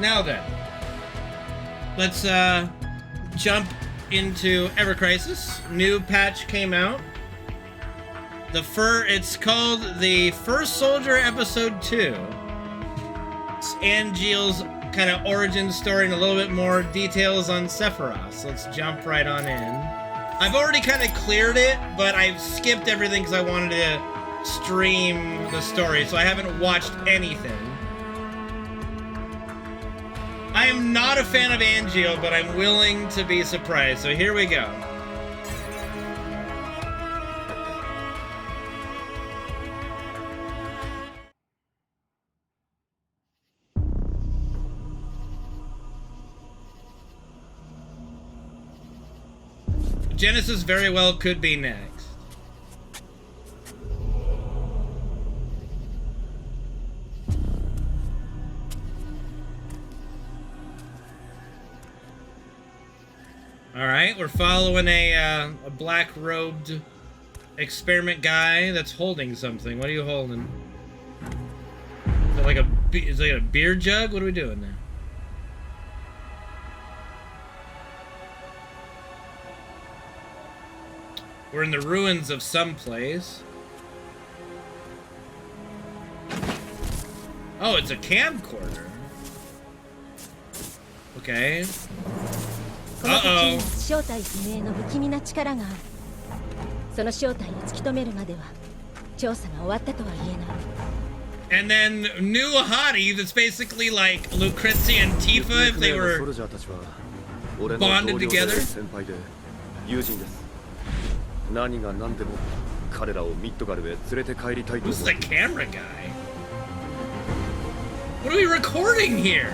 Now then, let's jump into evercrisis. New patch came out. It's called the First Soldier Episode 2. It's Angeal's kind of origin story and a little bit more details on Sephiroth. So let's jump right on in. I've already kind of cleared it, but I've skipped everything because I wanted to stream the story, so I haven't watched anything. I am not a fan of Angeal, but I'm willing to be surprised, so here we go. Genesis very well could be next. Alright, we're following a black-robed experiment guy that's holding something. What are you holding? Is it like a beer jug? What are we doing there? We're in the ruins of some place. Oh, it's a camcorder. Okay. Uh-oh. And then new hottie that's basically like Lucrezia and Tifa if they were bonded together. Who's the camera guy? What are we recording here?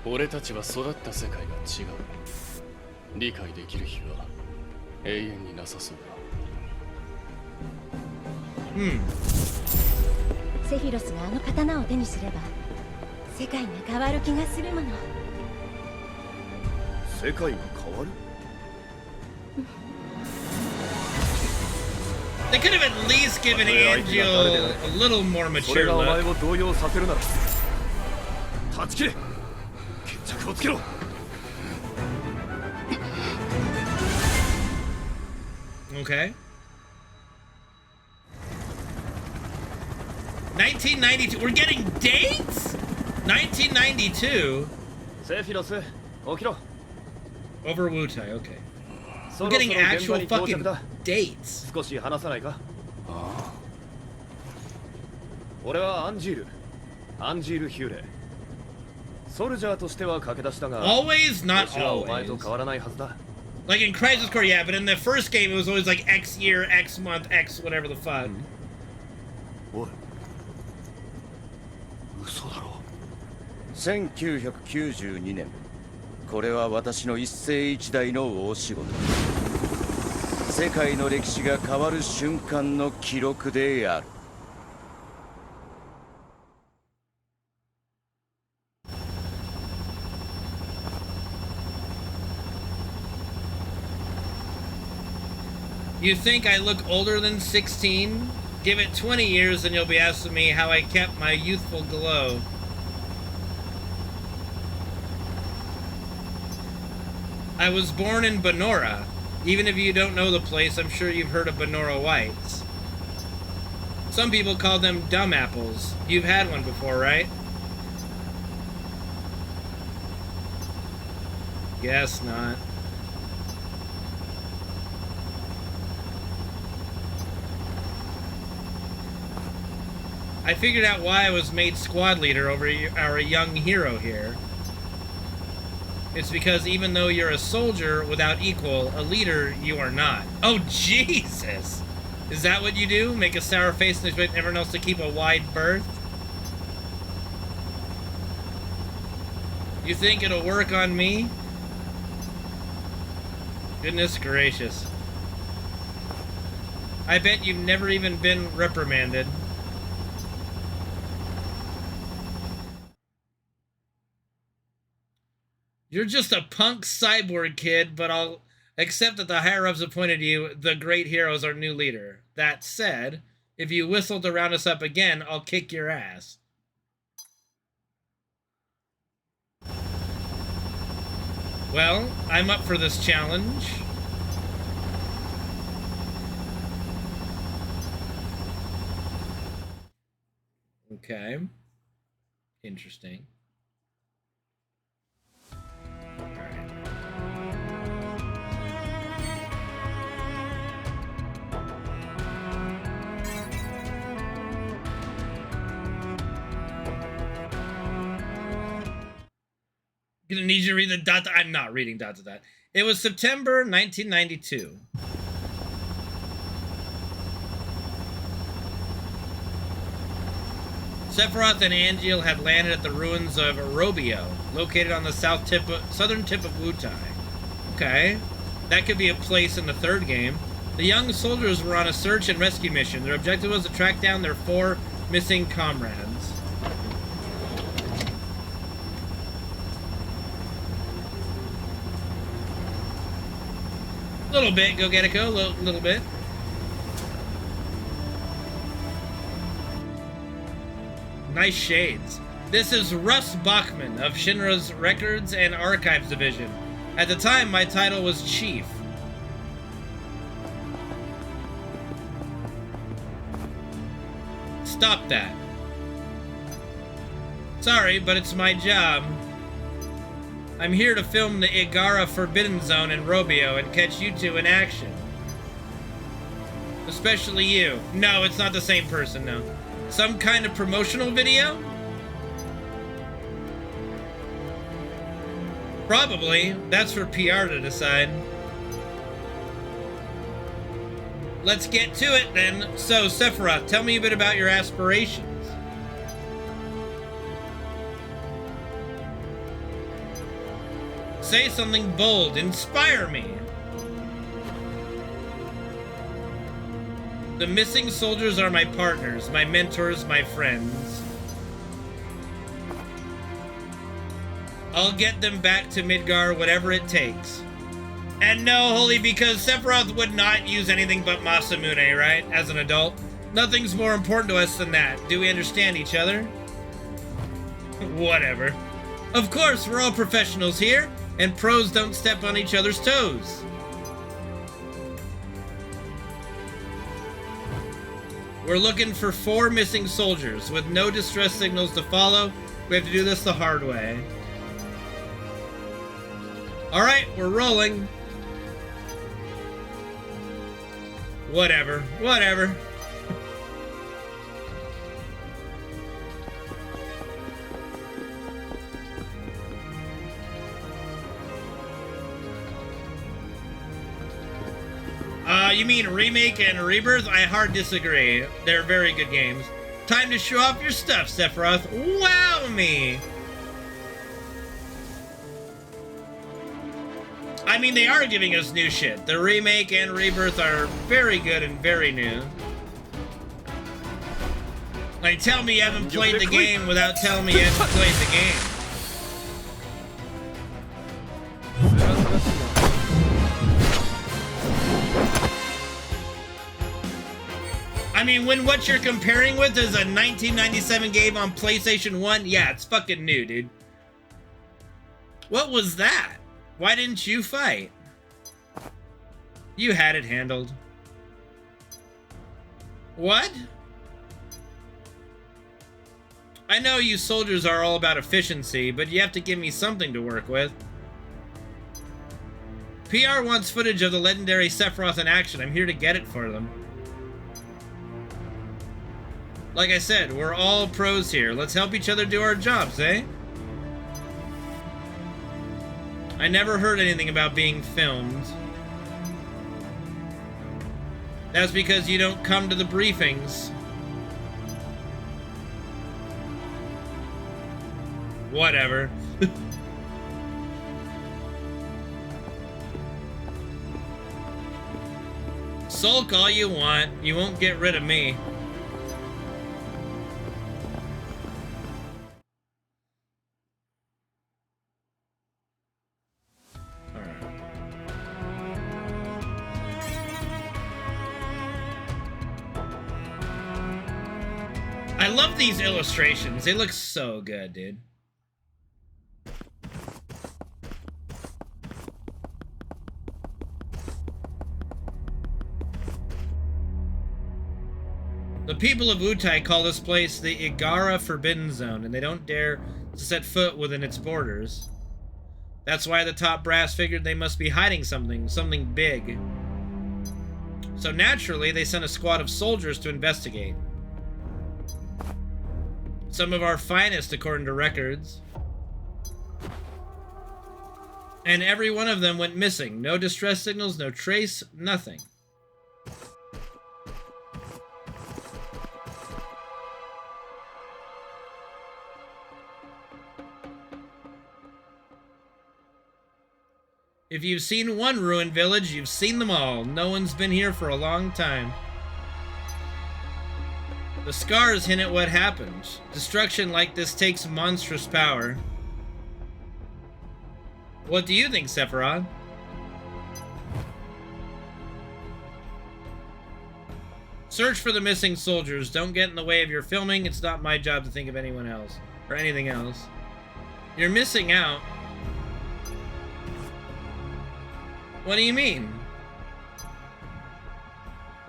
俺たちは育った世界が違う。理解できる日は永遠になさそうだ。セフィロスがあの刀を手にすれば世界が変わる気がするもの。世界が変わる? They could have at least given Angeal a little more mature look. Okay. 1992. We're getting dates? 1992. Sephiroth, 起きろ. Over Wutai, okay. We're getting actual fucking dates. 少し話さないか? 俺はアンジールヒューレ。ソルジャーとしては駆け出したが、 always, not お前と変わらないはずだ。 Like in Crisis Core, yeah, but in the first game it was always like X year, X month, X whatever the fuck. おい。嘘だろ。1992年。これは私の一世一代の大仕事。世界の歴史が変わる瞬間の記録である。You think I look older than 16? Give it 20 years and you'll be asking me how I kept my youthful glow. I was born in Benora. Even if you don't know the place, I'm sure you've heard of Benora Whites. Some people call them dumb apples. You've had one before, right? Guess not. I figured out why I was made squad leader over our young hero here. It's because even though you're a soldier without equal, a leader you are not. Oh, Jesus! Is that what you do? Make a sour face and expect everyone else to keep a wide berth? You think it'll work on me? Goodness gracious. I bet you've never even been reprimanded. You're just a punk cyborg kid, but I'll accept that the higher-ups appointed you the great hero as our new leader. That said, if you whistle to round us up again, I'll kick your ass. Well, I'm up for this challenge. Okay. Interesting. Gonna need you to read the dot. I'm not reading dot to dot. It was September 1992. Sephiroth and Angeal had landed at the ruins of Robio, located on the southern tip of Wutai. Okay, that could be a place in the third game. The young soldiers were on a search and rescue mission. Their objective was to track down their 4 missing comrades. Little bit, go get it, go. Little bit. Nice shades. This is Russ Bachman of Shinra's Records and Archives Division. At the time, my title was Chief. Stop that. Sorry, but it's my job. I'm here to film the Igara Forbidden Zone in Robio and catch you two in action. Especially you. No, it's not the same person, no. Some kind of promotional video? Probably. That's for PR to decide. Let's get to it then. So, Sephiroth, tell me a bit about your aspirations. Say something bold. Inspire me. The missing soldiers are my partners, my mentors, my friends. I'll get them back to Midgar, whatever it takes. And no, Holy, because Sephiroth would not use anything but Masamune, right? As an adult. Nothing's more important to us than that. Do we understand each other? Whatever. Of course, we're all professionals here, and pros don't step on each other's toes. We're looking for 4 missing soldiers with no distress signals to follow. We have to do this the hard way. Alright, we're rolling. Whatever, whatever. You mean Remake and Rebirth? I hard disagree. They're very good games. Time to show off your stuff, Sephiroth. Wow me! I mean, they are giving us new shit. The Remake and Rebirth are very good and very new. Like, tell me you haven't played the game without telling me you haven't played the game. I mean, when what you're comparing with is a 1997 game on PlayStation 1, yeah, it's fucking new, dude. What was that? Why didn't you fight? You had it handled. What? I know you soldiers are all about efficiency, but you have to give me something to work with. PR wants footage of the legendary Sephiroth in action. I'm here to get it for them. Like I said, we're all pros here. Let's help each other do our jobs, eh? I never heard anything about being filmed. That's because you don't come to the briefings. Whatever. Sulk all you want. You won't get rid of me. I love these illustrations. They look so good, dude. people of Wutai call this place the Igara Forbidden Zone, and they don't dare to set foot within its borders. That's why the top brass figured they must be hiding something big. So naturally, they sent a squad of soldiers to investigate. Some of our finest, according to records. And every one of them went missing. No distress signals, no trace, nothing. If you've seen one ruined village, you've seen them all. No one's been here for a long time. The scars hint at what happened. Destruction like this takes monstrous power. What do you think, Sephiroth? Search for the missing soldiers. Don't get in the way of your filming. It's not my job to think of anyone else. Or anything else. You're missing out. What do you mean?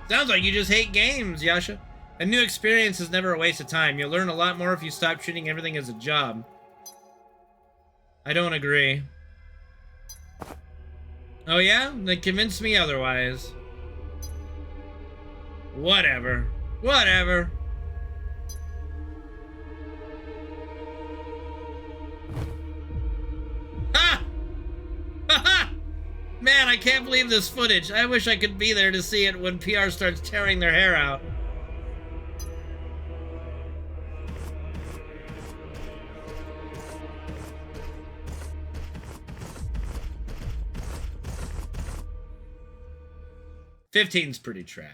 Sounds like you just hate games, Yasha. A new experience is never a waste of time. You'll learn a lot more if you stop treating everything as a job. I don't agree. Oh yeah? Then convince me otherwise. Whatever. Whatever. Ha! Ha ha! Man, I can't believe this footage. I wish I could be there to see it when PR starts tearing their hair out. $15's pretty trash.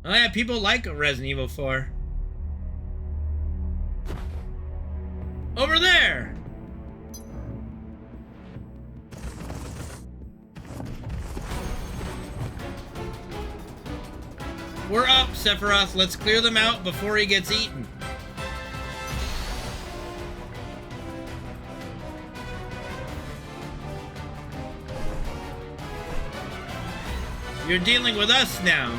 Oh yeah, people like Resident Evil 4. Over there! We're up, Sephiroth. Let's clear them out before he gets eaten. You're dealing with us now.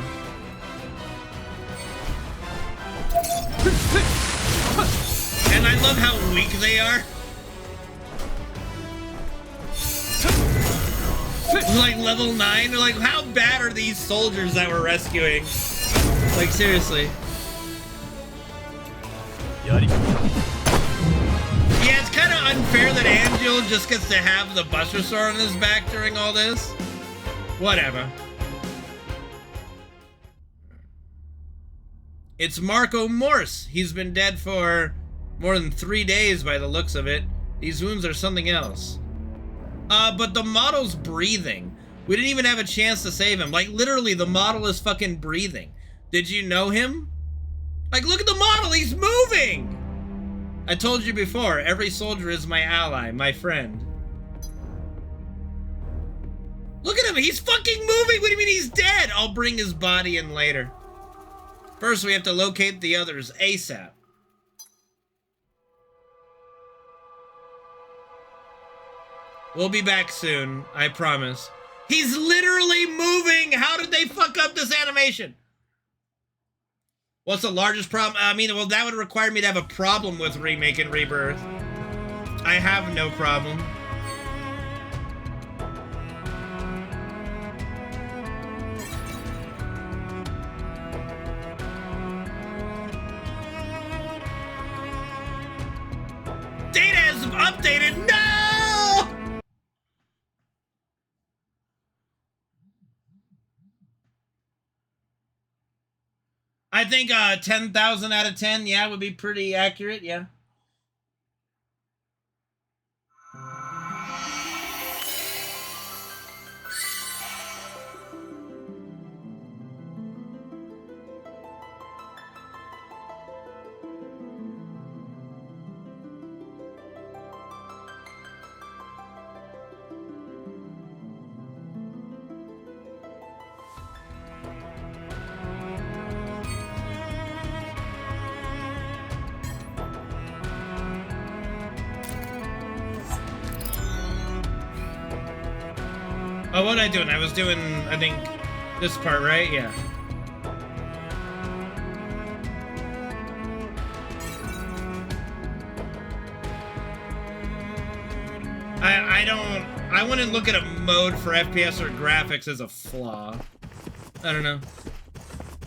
And I love how weak they are. Like level 9, they're like, how bad are these soldiers that we're rescuing? Like, seriously. Yeah, it's kind of unfair that Angeal just gets to have the Buster Sword on his back during all this. Whatever. It's Marco Morse. He's been dead for more than 3 days by the looks of it. These wounds are something else. But the model's breathing. We didn't even have a chance to save him. Like, literally, the model is fucking breathing. Did you know him? Like, look at the model, he's moving! I told you before, every soldier is my ally, my friend. Look at him, he's fucking moving! What do you mean he's dead? I'll bring his body in later. First, we have to locate the others ASAP. We'll be back soon, I promise. He's literally moving! How did they fuck up this animation? What's the largest problem? I mean, well, that would require me to have a problem with Remake and Rebirth. I have no problem. Data is updated! No! I think 10,000 out of 10, yeah, would be pretty accurate, yeah. Oh, what am I doing? I was doing, I think, this part, right? Yeah. I wouldn't look at a mode for FPS or graphics as a flaw. I don't know.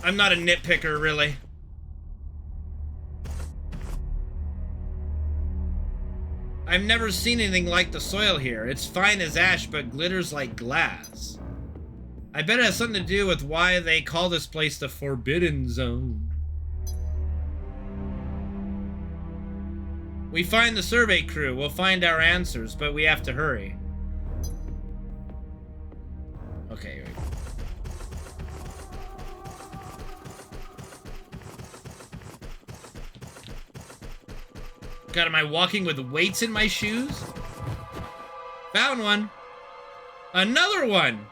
I'm not a nitpicker, really. I've never seen anything like the soil here. It's fine as ash, but glitters like glass. I bet it has something to do with why they call this place the Forbidden Zone. We find the survey crew. We'll find our answers, but we have to hurry. Okay, here we go. God, am I walking with weights in my shoes? Found one. Another one.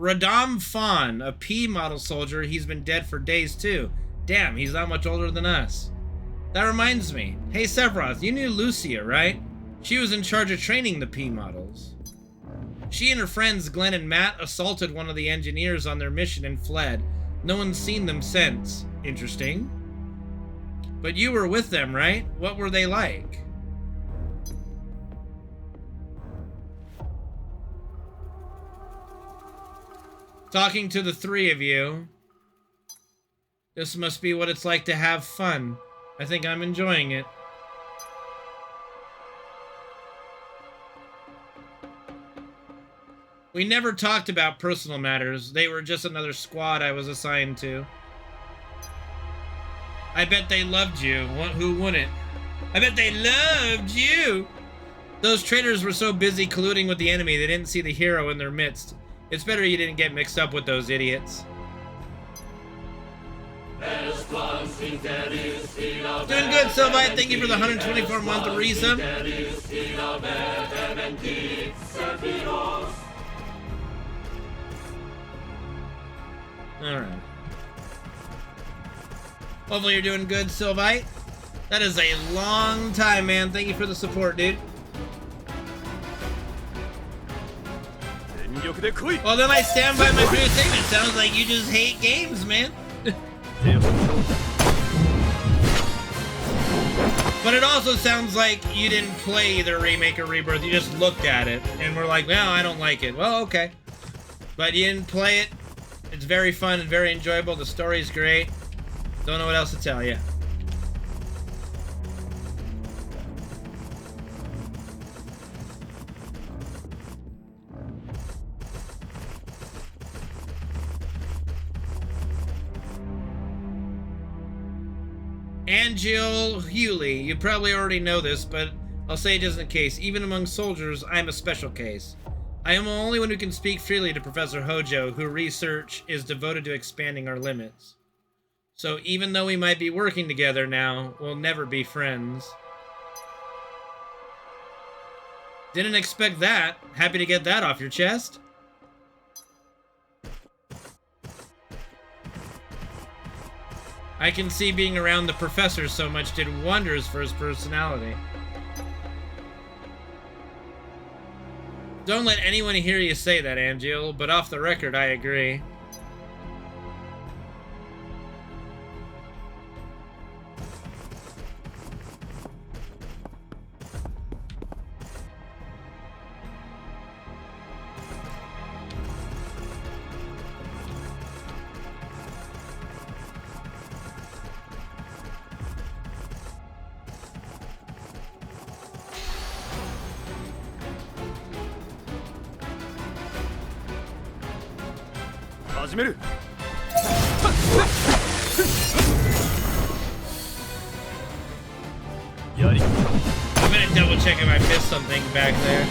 Radam Fawn, a P model soldier. He's been dead for days too. Damn, he's not much older than us. That reminds me. Hey Sephiroth, you knew Lucia, right? She was in charge of training the P models. She and her friends Glenn and Matt assaulted one of the engineers on their mission and fled. No one's seen them since. Interesting. But you were with them, right? What were they like? Talking to the three of you. This must be what it's like to have fun. I think I'm enjoying it. We never talked about personal matters. They were just another squad I was assigned to. I bet they loved you. Who wouldn't? I bet they loved you! Those traitors were so busy colluding with the enemy they didn't see the hero in their midst. It's better you didn't get mixed up with those idiots. Doing good, Sylvite. Thank you for the 124-month resub. Alright. Hopefully you're doing good, Sylvite. That is a long time, man. Thank you for the support, dude. Well, then I stand by my previous statement. Sounds like you just hate games, man. But it also sounds like you didn't play either Remake or Rebirth. You just looked at it and were like, well, I don't like it. Well, okay. But you didn't play it. It's very fun and very enjoyable. The story's great. Don't know what else to tell you. Angeal Hewley, you probably already know this, but I'll say it just in case. Even among soldiers, I'm a special case. I am the only one who can speak freely to Professor Hojo, whose research is devoted to expanding our limits. So even though we might be working together now, we'll never be friends. Didn't expect that. Happy to get that off your chest. I can see being around the professor so much did wonders for his personality. Don't let anyone hear you say that, Angeal, but off the record, I agree. I'm gonna double check if I missed something back there.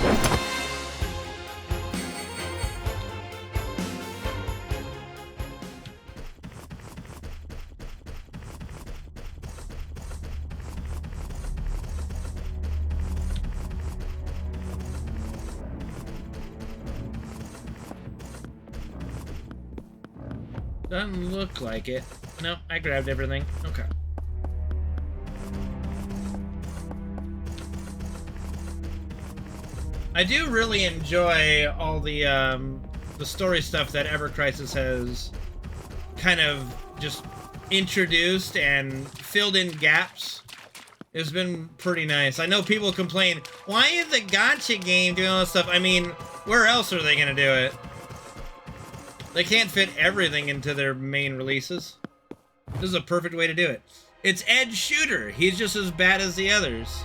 Doesn't look like it. No, I grabbed everything. Okay. I do really enjoy all the story stuff that evercrisis has kind of just introduced and filled in gaps. It's been pretty nice. I know people complain, why is the gacha game doing all this stuff? I mean, where else are they gonna do it? They can't fit everything into their main releases. This is a perfect way to do it. It's Edge Shooter. He's just as bad as the others.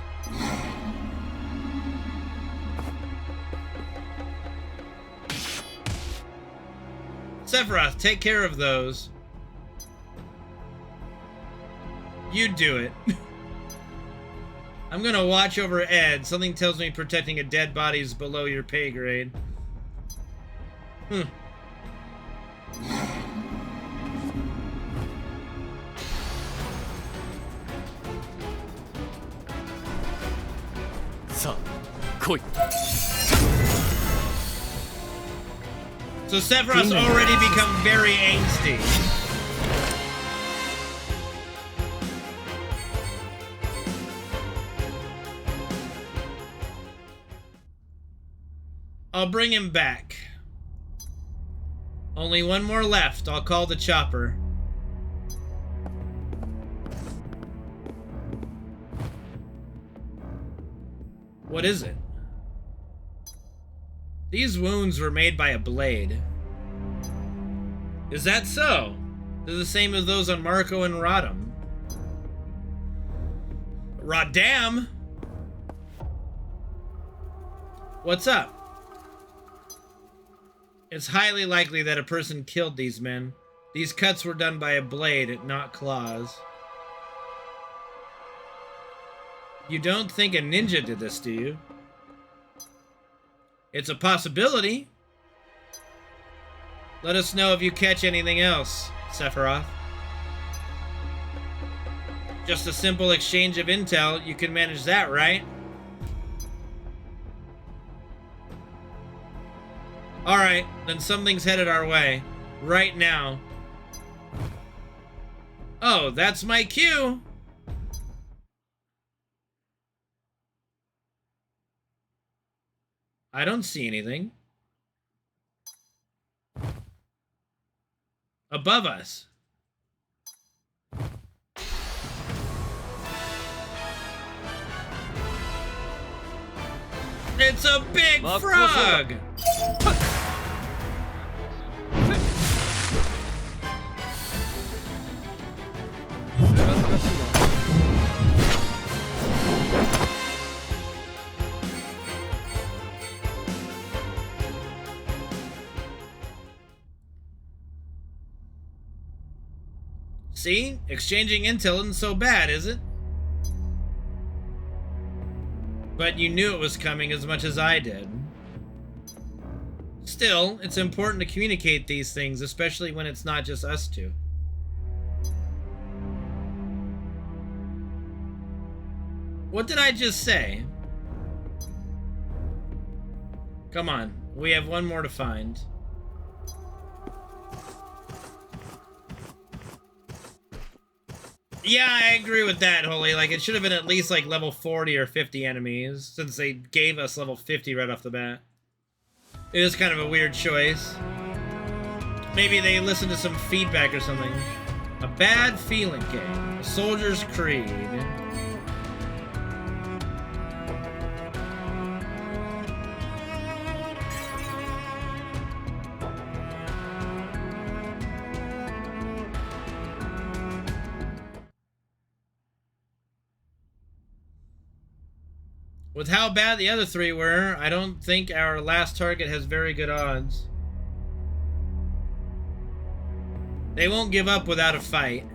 Sephiroth, take care of those. You do it. I'm gonna watch over Ed. Something tells me protecting a dead body is below your pay grade. Sa, koi. So Sephiroth's already become very angsty. I'll bring him back. Only one more left. I'll call the chopper. What is it? These wounds were made by a blade. Is that so? They're the same as those on Marco and Rodham. Rodham? What's up? It's highly likely that a person killed these men. These cuts were done by a blade, not claws. You don't think a ninja did this, do you? It's a possibility. Let us know if you catch anything else, Sephiroth. Just a simple exchange of intel, you can manage that, right? Alright, then something's headed our way. Right now. Oh, that's my cue! I don't see anything. Above us. It's a big frog! See? Exchanging intel isn't so bad, is it? But you knew it was coming as much as I did. Still, it's important to communicate these things, especially when it's not just us two. What did I just say? Come on, we have one more to find. Yeah, I agree with that, Holy. Like, it should have been at least, like, level 40 or 50 enemies, since they gave us level 50 right off the bat. It was kind of a weird choice. Maybe they listened to some feedback or something. A bad feeling game. A soldier's creed. With how bad the other three were, I don't think our last target has very good odds. They won't give up without a fight.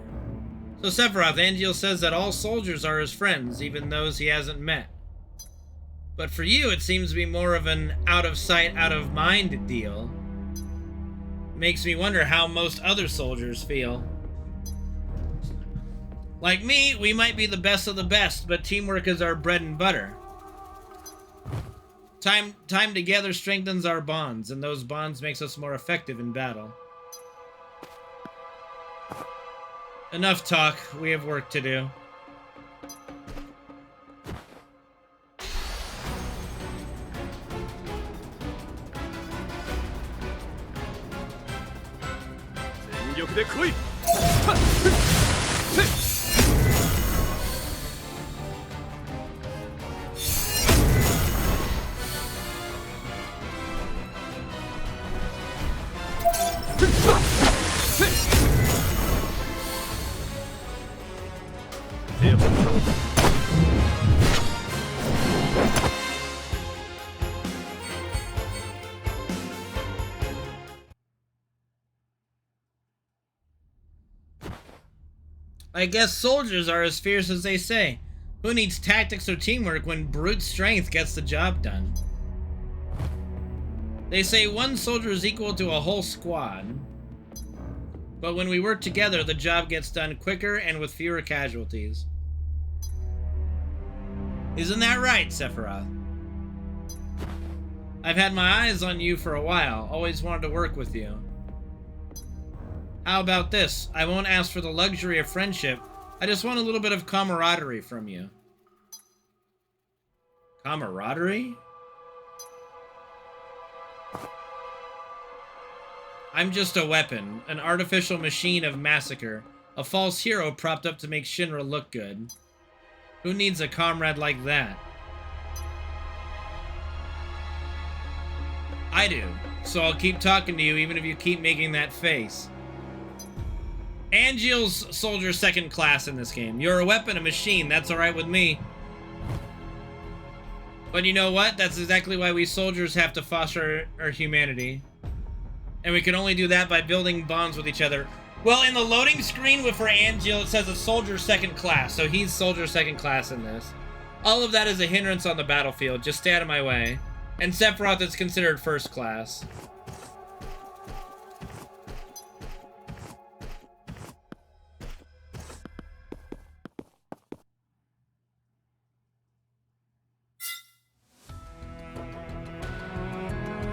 So Sephiroth, Angeal says that all soldiers are his friends, even those he hasn't met. But for you, it seems to be more of an out-of-sight, out-of-mind deal. Makes me wonder how most other soldiers feel. Like me, we might be the best of the best, but teamwork is our bread and butter. Time together strengthens our bonds, and those bonds makes us more effective in battle. Enough talk. We have work to do. I guess soldiers are as fierce as they say. Who needs tactics or teamwork when brute strength gets the job done? They say one soldier is equal to a whole squad. But when we work together, the job gets done quicker and with fewer casualties. Isn't that right, Sephiroth? I've had my eyes on you for a while. Always wanted to work with you. How about this? I won't ask for the luxury of friendship. I just want a little bit of camaraderie from you. Camaraderie? I'm just a weapon, an artificial machine of massacre, a false hero propped up to make Shinra look good. Who needs a comrade like that? I do, so I'll keep talking to you even if you keep making that face. Angeals soldier second class in this game. You're a weapon, a machine, that's alright with me. But you know what? That's exactly why we soldiers have to foster our humanity. And we can only do that by building bonds with each other. Well, in the loading screen for Angeal, it says a soldier second class, so he's soldier second class in this. All of that is a hindrance on the battlefield, just stay out of my way. And Sephiroth is considered first class.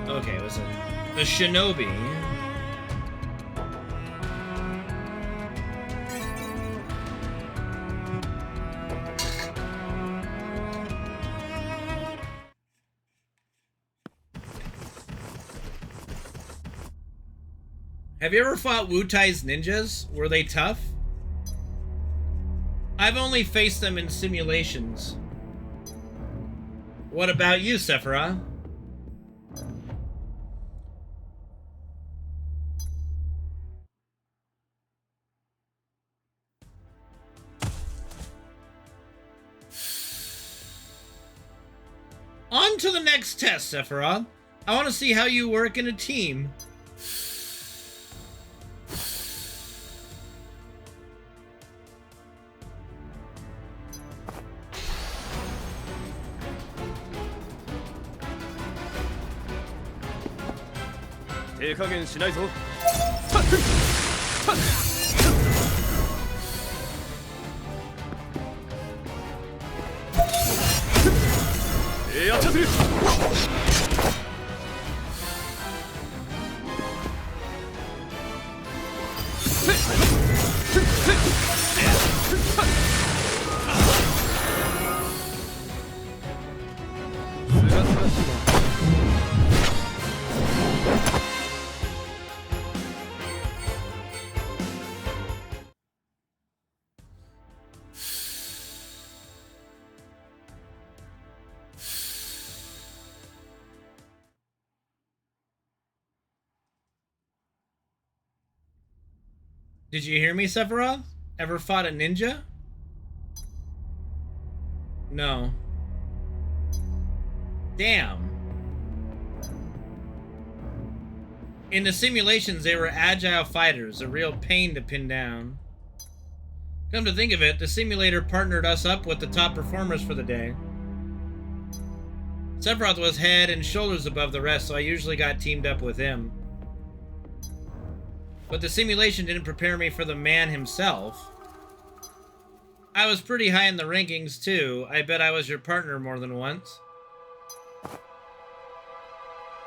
Okay, was it the Shinobi? Have you ever fought Wutai's ninjas? Were they tough? I've only faced them in simulations. What about you, Sephiroth? On to the next test, Sephiroth. I want to see how you work in a team. Did you hear me, Sephiroth? Ever fought a ninja? No. Damn. In the simulations, they were agile fighters, a real pain to pin down. Come to think of it, the simulator partnered us up with the top performers for the day. Sephiroth was head and shoulders above the rest, so I usually got teamed up with him. But the simulation didn't prepare me for the man himself. I was pretty high in the rankings, too. I bet I was your partner more than once.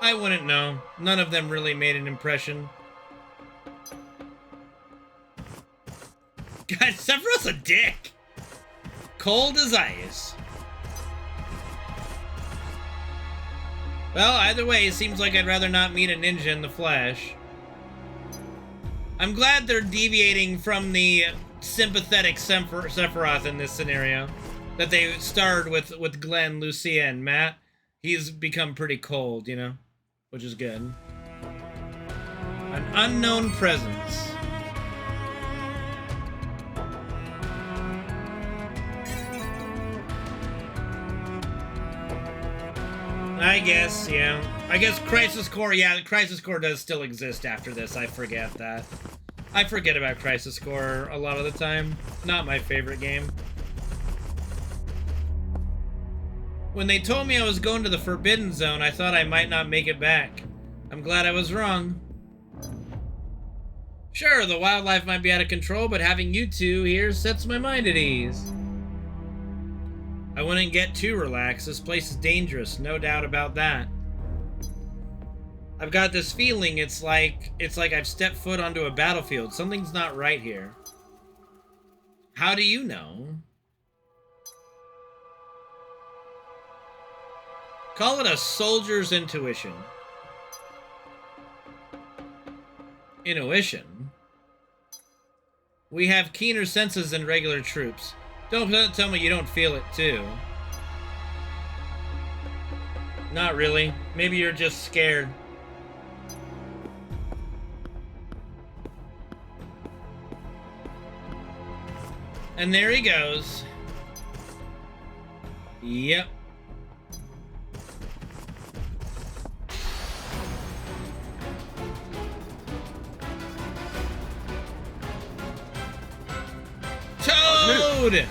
I wouldn't know. None of them really made an impression. God, Sephiroth's a dick. Cold as ice. Well, either way, it seems like I'd rather not meet a ninja in the flesh. I'm glad they're deviating from the sympathetic Sephiroth in this scenario. That they started with Glenn, Lucia, and Matt. He's become pretty cold, you know? Which is good. An unknown presence. I guess, yeah. I guess Crisis Core, yeah, the Crisis Core does still exist after this. I forget that. I forget about Crisis Core a lot of the time. Not my favorite game. When they told me I was going to the Forbidden Zone, I thought I might not make it back. I'm glad I was wrong. Sure, the wildlife might be out of control, but having you two here sets my mind at ease. I wouldn't get too relaxed. This place is dangerous, no doubt about that. I've got this feeling it's like I've stepped foot onto a battlefield. Something's not right here. How do you know? Call it a soldier's intuition. Intuition? We have keener senses than regular troops. Don't tell me you don't feel it too. Not really. Maybe you're just scared. And there he goes. Yep. Toad!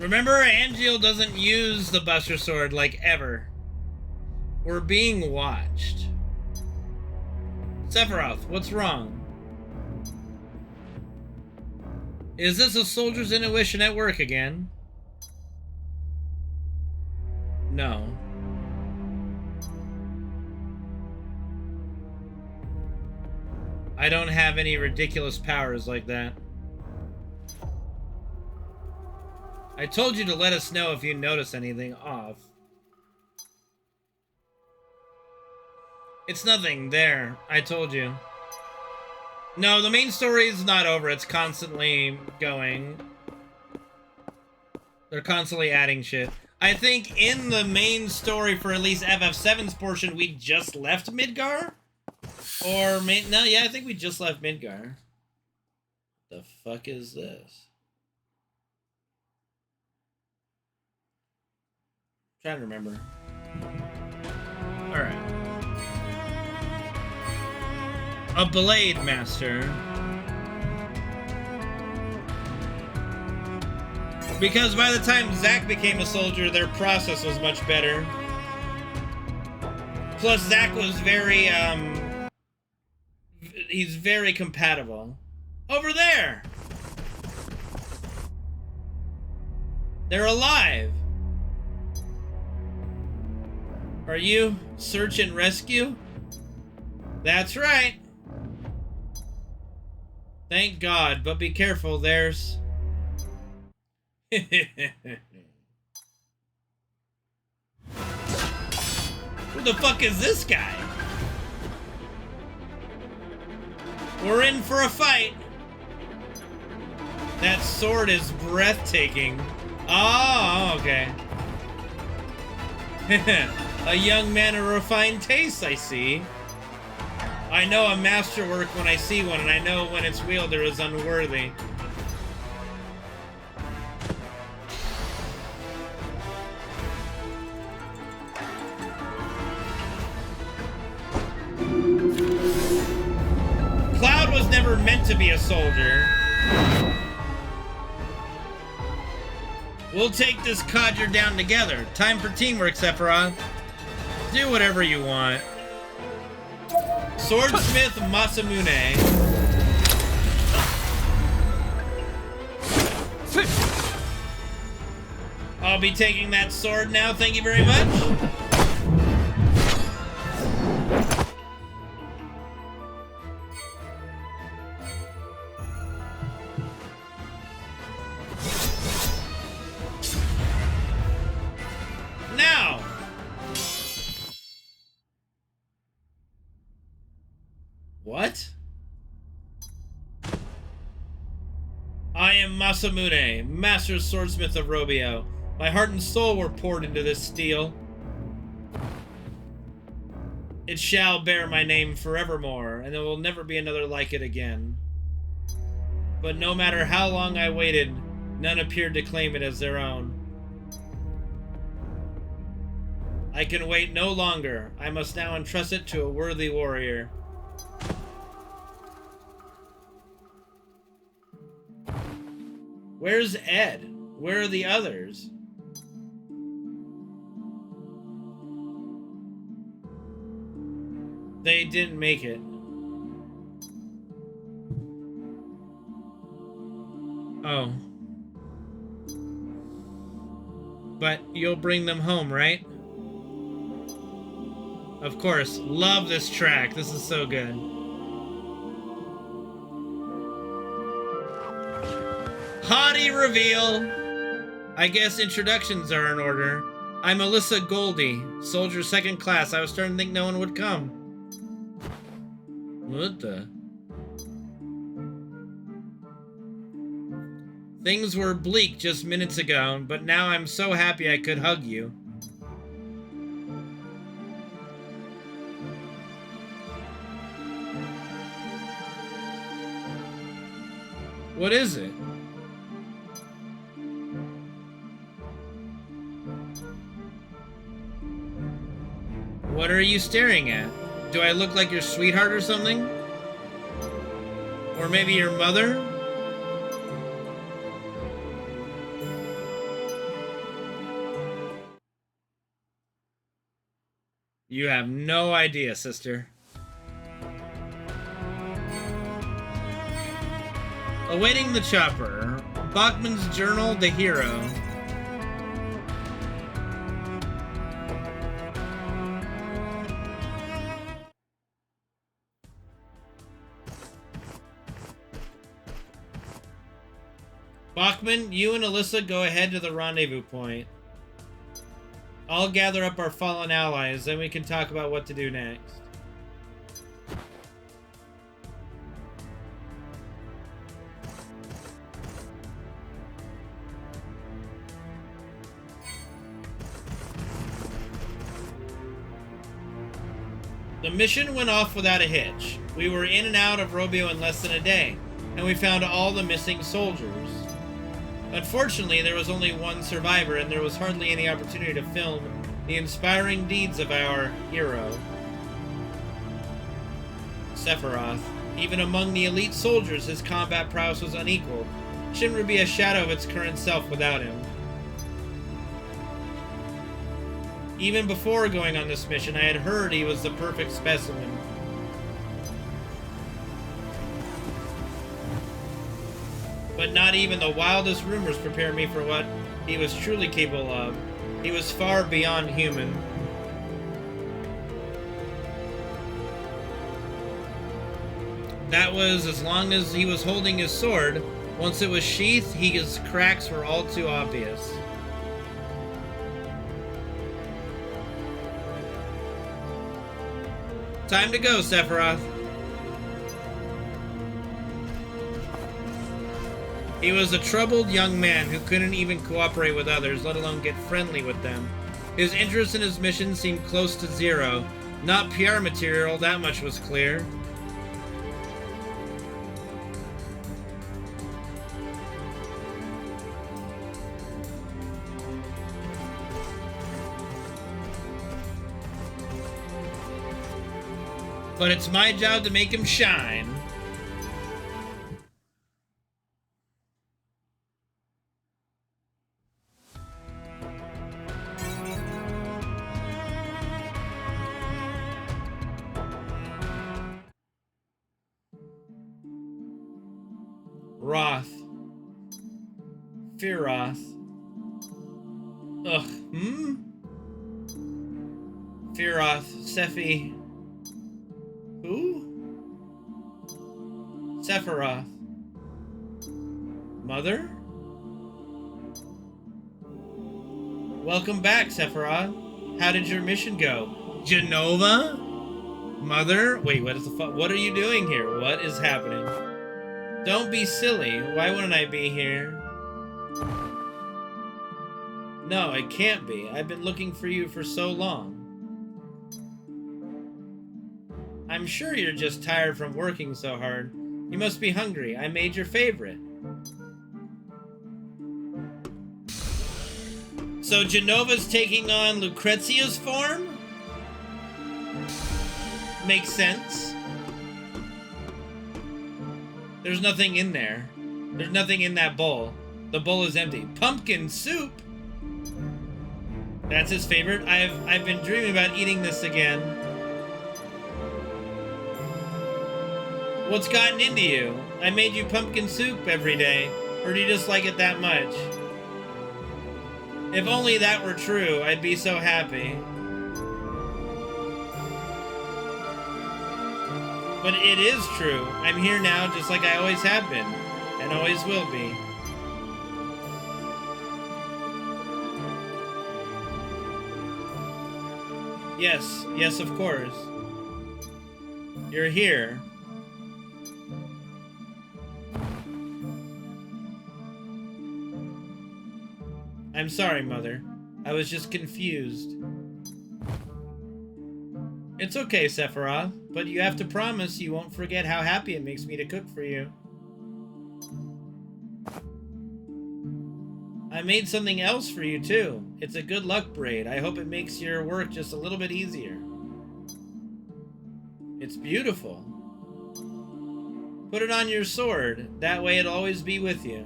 Remember, Angeal doesn't use the Buster Sword, like, ever. We're being watched. Sephiroth, what's wrong? Is this a soldier's intuition at work again? No. I don't have any ridiculous powers like that. I told you to let us know if you notice anything off. It's nothing there. I told you. No, the main story is not over. It's constantly going. They're constantly adding shit. I think in the main story for at least FF7's portion, we just left Midgar? Or, no, yeah, I think we just left Midgar. The fuck is this? Trying to remember. Alright. A Blade Master. Because by the time Zack became a soldier, their process was much better. Plus, Zack was very, he's very compatible. Over there! They're alive! Are you search and rescue? That's right. Thank God, but be careful, there's... Who the fuck is this guy? We're in for a fight. That sword is breathtaking. Oh, okay. A young man of refined taste, I see. I know a masterwork when I see one, and I know when its wielder is unworthy. was never meant to be a soldier. We'll take this codger down together. Time for teamwork, Sephiroth. Do whatever you want. Swordsmith Masamune. I'll be taking that sword now, thank you very much. Now! What? I am Masamune, Master Swordsmith of Robio. My heart and soul were poured into this steel. It shall bear my name forevermore, and there will never be another like it again. But no matter how long I waited, none appeared to claim it as their own. I can wait no longer. I must now entrust it to a worthy warrior. Where's Ed? Where are the others? They didn't make it. Oh. But you'll bring them home, right? Of course. Love this track. This is so good. Haughty reveal! I guess introductions are in order. I'm Alyssa Goldie, soldier 2nd class. I was starting to think no one would come. What the? Things were bleak just minutes ago, but now I'm so happy I could hug you. What is it? What are you staring at? Do I look like your sweetheart or something? Or maybe your mother? You have no idea, sister. Awaiting the chopper. Bachman's journal, the hero. Bachman, you and Alyssa go ahead to the rendezvous point. I'll gather up our fallen allies, then we can talk about what to do next. The mission went off without a hitch. We were in and out of Robio in less than a day, and we found all the missing soldiers. Unfortunately, there was only one survivor, and there was hardly any opportunity to film the inspiring deeds of our hero, Sephiroth. Even among the elite soldiers, his combat prowess was unequaled. Shinra would be a shadow of its current self without him. Even before going on this mission, I had heard he was the perfect specimen. But not even the wildest rumors prepared me for what he was truly capable of. He was far beyond human. That was as long as he was holding his sword. Once it was sheathed, his cracks were all too obvious. Time to go, Sephiroth. He was a troubled young man who couldn't even cooperate with others, let alone get friendly with them. His interest in his mission seemed close to zero. Not PR material, that much was clear. But it's my job to make him shine. Roth. Sephiroth. Ugh. Sephiroth. Sephi. Who? Sephiroth. Mother? Welcome back, Sephiroth. How did your mission go? Genova? Mother? Wait, what is the fuck? What are you doing here? What is happening? Don't be silly. Why wouldn't I be here? No, it can't be. I've been looking for you for so long. I'm sure you're just tired from working so hard. You must be hungry. I made your favorite. So Genova's taking on Lucrezia's form? Makes sense. There's nothing in there. There's nothing in that bowl. The bowl is empty. Pumpkin soup? That's his favorite? I've been dreaming about eating this again. What's gotten into you? I made you pumpkin soup every day. Or do you just like it that much? If only that were true, I'd be so happy. But it is true. I'm here now just like I always have been. And always will be. Yes, yes, of course. You're here. I'm sorry, Mother. I was just confused. It's okay, Sephiroth, but you have to promise you won't forget how happy it makes me to cook for you. I made something else for you, too. It's a good luck braid. I hope it makes your work just a little bit easier. It's beautiful. Put it on your sword. That way it'll always be with you.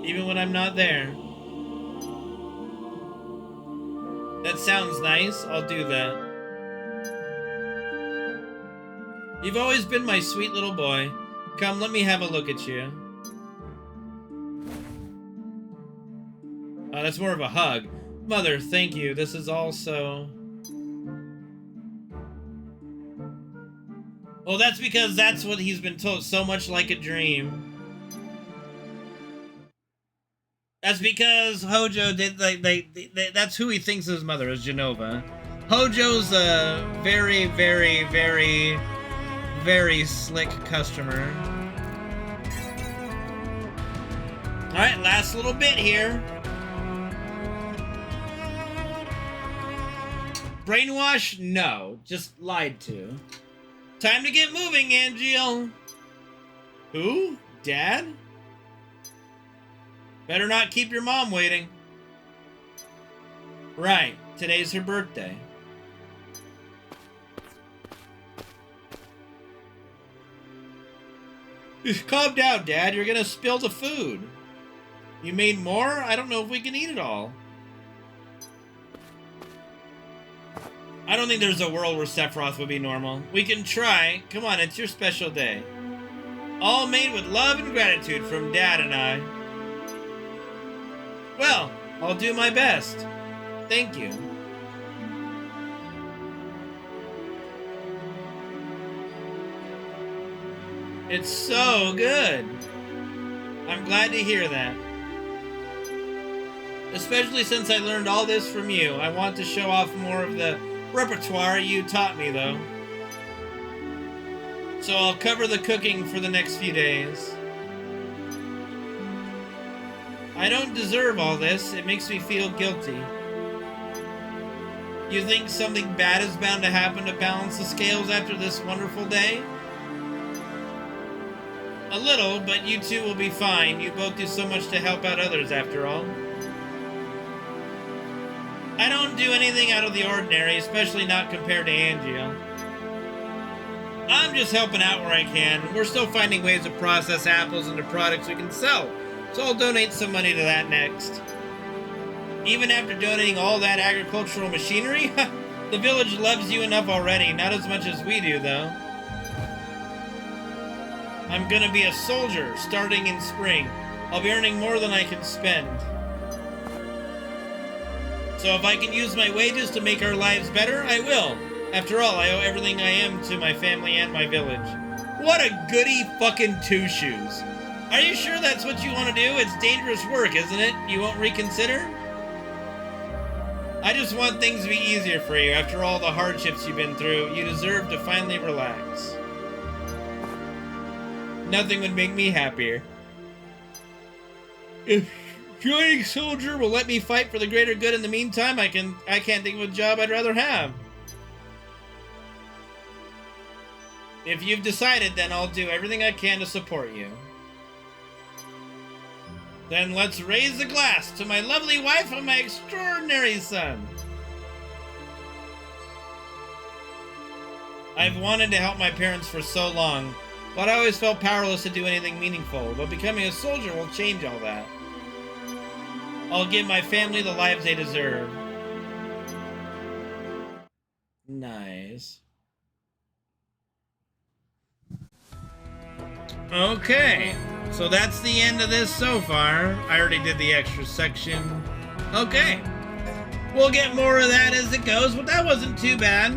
Even when I'm not there. That sounds nice. I'll do that. You've always been my sweet little boy. Come, let me have a look at you. Oh, that's more of a hug. Mother, thank you. This is also... Well, that's because that's what he's been told. So much like a dream. That's because Hojo did, that's who he thinks his mother is, Genova. Hojo's a very, very, very, very slick customer. Alright, last little bit here. Brainwash? No, just lied to. Time to get moving, Angeal. Who? Dad? Better not keep your mom waiting. Right, today's her birthday. Calm down, Dad. You're gonna spill the food. You made more? I don't know if we can eat it all. I don't think there's a world where Sephiroth would be normal. We can try. Come on, it's your special day. All made with love and gratitude from Dad and I. Well, I'll do my best. Thank you. It's so good. I'm glad to hear that. Especially since I learned all this from you. I want to show off more of the repertoire you taught me, though. So I'll cover the cooking for the next few days. I don't deserve all this. It makes me feel guilty. You think something bad is bound to happen to balance the scales after this wonderful day? A little, but you two will be fine. You both do so much to help out others, after all. I don't do anything out of the ordinary, especially not compared to Angeal. I'm just helping out where I can. We're still finding ways to process apples into products we can sell. So I'll donate some money to that next. Even after donating all that agricultural machinery? The village loves you enough already, not as much as we do, though. I'm gonna be a soldier starting in spring. I'll be earning more than I can spend. So if I can use my wages to make our lives better, I will. After all, I owe everything I am to my family and my village. What a goody fucking two-shoes. Are you sure that's what you want to do? It's dangerous work, isn't it? You won't reconsider? I just want things to be easier for you. After all the hardships you've been through, you deserve to finally relax. Nothing would make me happier. If joining soldier will let me fight for the greater good in the meantime, I can't think of a job I'd rather have. If you've decided, then I'll do everything I can to support you. Then let's raise the glass to my lovely wife and my extraordinary son. I've wanted to help my parents for so long, but I always felt powerless to do anything meaningful. But becoming a soldier will change all that. I'll give my family the lives they deserve. Nice. Okay, so that's the end of this so far. I already did the extra section. Okay, we'll get more of that as it goes, but that wasn't too bad.